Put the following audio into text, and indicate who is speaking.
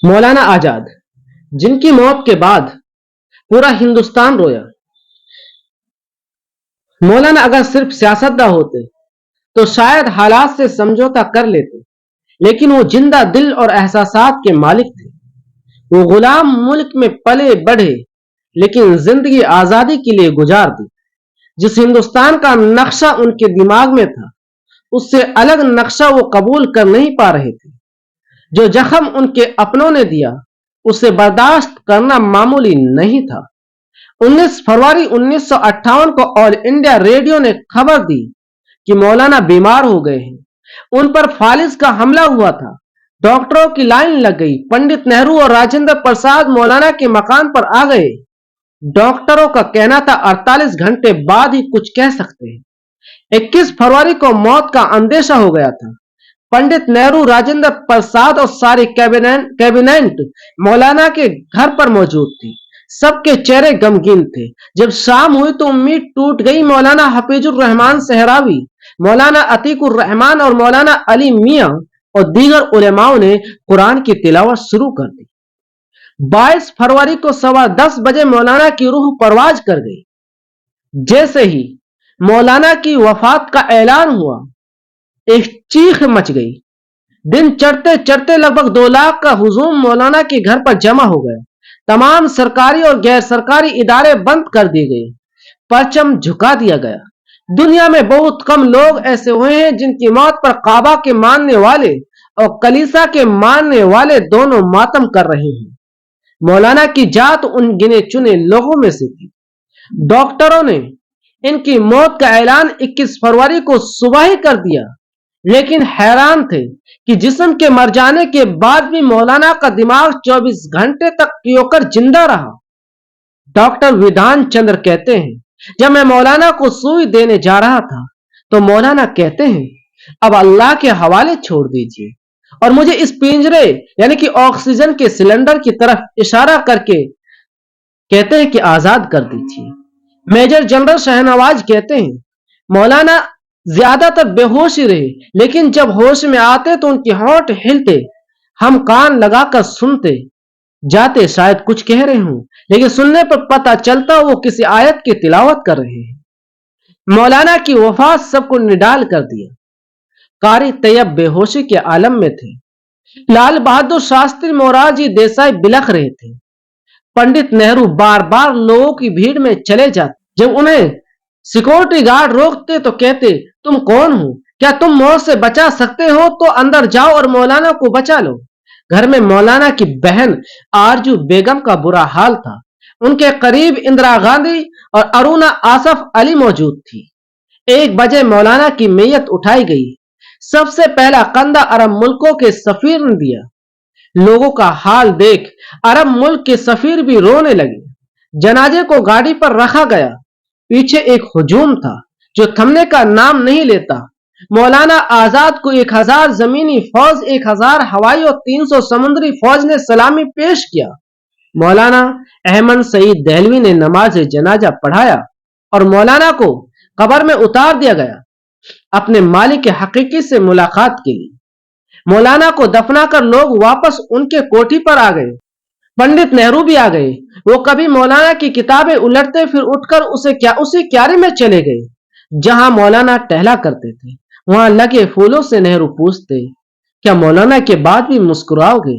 Speaker 1: مولانا آزاد، جن کی موت کے بعد پورا ہندوستان رویا۔ مولانا اگر صرف سیاستداں ہوتے تو شاید حالات سے سمجھوتا کر لیتے، لیکن وہ زندہ دل اور احساسات کے مالک تھے۔ وہ غلام ملک میں پلے بڑھے لیکن زندگی آزادی کے لیے گزار دی۔ جس ہندوستان کا نقشہ ان کے دماغ میں تھا، اس سے الگ نقشہ وہ قبول کر نہیں پا رہے تھے۔ جو زخم ان کے اپنوں نے دیا، اسے برداشت کرنا معمولی نہیں تھا۔ 19 فروری 1958 کو آل انڈیا ریڈیو نے خبر دی کہ مولانا بیمار ہو گئے ہیں۔ ان پر فالج کا حملہ ہوا تھا۔ ڈاکٹروں کی لائن لگ گئی۔ پنڈت نہرو اور راجندر پرساد مولانا کے مکان پر آ گئے۔ ڈاکٹروں کا کہنا تھا 48 گھنٹے بعد ہی کچھ کہہ سکتے ہیں۔ 21 فروری کو موت کا اندیشہ ہو گیا تھا۔ پنڈت نہرو، راجندر پرساد اور ساری کیبنٹ مولانا کے گھر پر موجود تھی۔ سب کے چہرے غمگین تھے۔ جب شام ہوئی تو امید ٹوٹ گئی۔ مولانا حفیظ الرحمان سہراوی، مولانا عتیق الرحمان اور مولانا علی میاں اور دیگر علماء نے قرآن کی تلاوت شروع کر دی۔ 22 فروری کو 10:15 بجے مولانا کی روح پرواز کر گئی۔ جیسے ہی مولانا کی وفات کا اعلان ہوا، ایک چیخ مچ گئی۔ دن چڑھتے چڑھتے لگ بھگ 2 لاکھ کا ہجوم مولانا کے گھر پر جمع ہو گیا۔ تمام سرکاری اور غیر سرکاری ادارے بند کر دیے گئے، پرچم جھکا دیا گیا۔ دنیا میں بہت کم لوگ ایسے ہوئے ہیں جن کی موت پر کعبہ کے ماننے والے اور کلیسا کے ماننے والے دونوں ماتم کر رہے ہیں۔ مولانا کی ذات ان گنے چنے لوگوں میں سے تھی۔ ڈاکٹروں نے ان کی موت کا اعلان 21 فروری کو صبح ہی کر دیا، لیکن حیران تھے کہ جسم کے مر جانے کے بعد بھی مولانا کا دماغ 24 گھنٹے تک کیوں کر زندہ رہا۔ ڈاکٹر ودھان چندر کہتے ہیں، جب میں مولانا کو سوئی دینے جا رہا تھا تو مولانا کہتے ہیں، اب اللہ کے حوالے چھوڑ دیجیے، اور مجھے اس پنجرے یعنی کہ آکسیجن کے سلنڈر کی طرف اشارہ کر کے کہتے ہیں کہ آزاد کر دیجیے۔ میجر جنرل شہنواز کہتے ہیں، مولانا زیادہ تر بے ہوش ہی رہے، لیکن جب ہوش میں آتے تو ان کے ہونٹ ہلتے، ہم کان لگا کر سنتے جاتے، شاید کچھ کہہ رہے ہوں، لیکن سننے پر پتہ چلتا وہ کسی آیت کی تلاوت کر رہے ہیں۔ مولانا کی وفات سب کو نڈال کر دیا۔ قاری طیب بے ہوشی کے عالم میں تھے۔ لال بہادر شاستری، مورارجی دیسائی بلخ رہے تھے۔ پنڈت نہرو بار بار لوگوں کی بھیڑ میں چلے جاتے۔ جب انہیں سیکورٹی گارڈ روکتے تو کہتے، تم کون ہو؟ کیا تم موت سے بچا سکتے ہو تو اندر جاؤ اور مولانا کو بچا لو۔ گھر میں مولانا کی بہن آرجو بیگم کا برا حال تھا۔ ان کے قریب اندرا گاندھی اور ارونا آصف علی موجود تھی۔ 1 بجے مولانا کی میت اٹھائی گئی۔ سب سے پہلا کندھا عرب ملکوں کے سفیر نے دیا۔ لوگوں کا حال دیکھ عرب ملک کے سفیر بھی رونے لگے۔ جنازے کو گاڑی پر رکھا گیا۔ پیچھے ایک ہجوم تھا جو تھمنے کا نام نہیں لیتا۔ مولانا آزاد کو 1000 زمینی فوج، 1000 ہوائی اور 300 سمندری فوج نے سلامی پیش کیا۔ مولانا احمد سعید دہلوی نے نماز جنازہ پڑھایا اور مولانا کو قبر میں اتار دیا گیا اپنے مالک حقیقی سے ملاقات کے لیے۔ مولانا کو دفنا کر لوگ واپس ان کے کوٹھی پر آ گئے۔ پنڈت نہرو بھی آ گئے۔ وہ کبھی مولانا کی کتابیں الٹتے، پھر اٹھ کر اسی کیارے میں چلے گئے جہاں مولانا ٹہلا کرتے تھے۔ وہاں لگے پھولوں سے نہرو پوچھتے، کیا مولانا کے بعد بھی مسکراؤ گے؟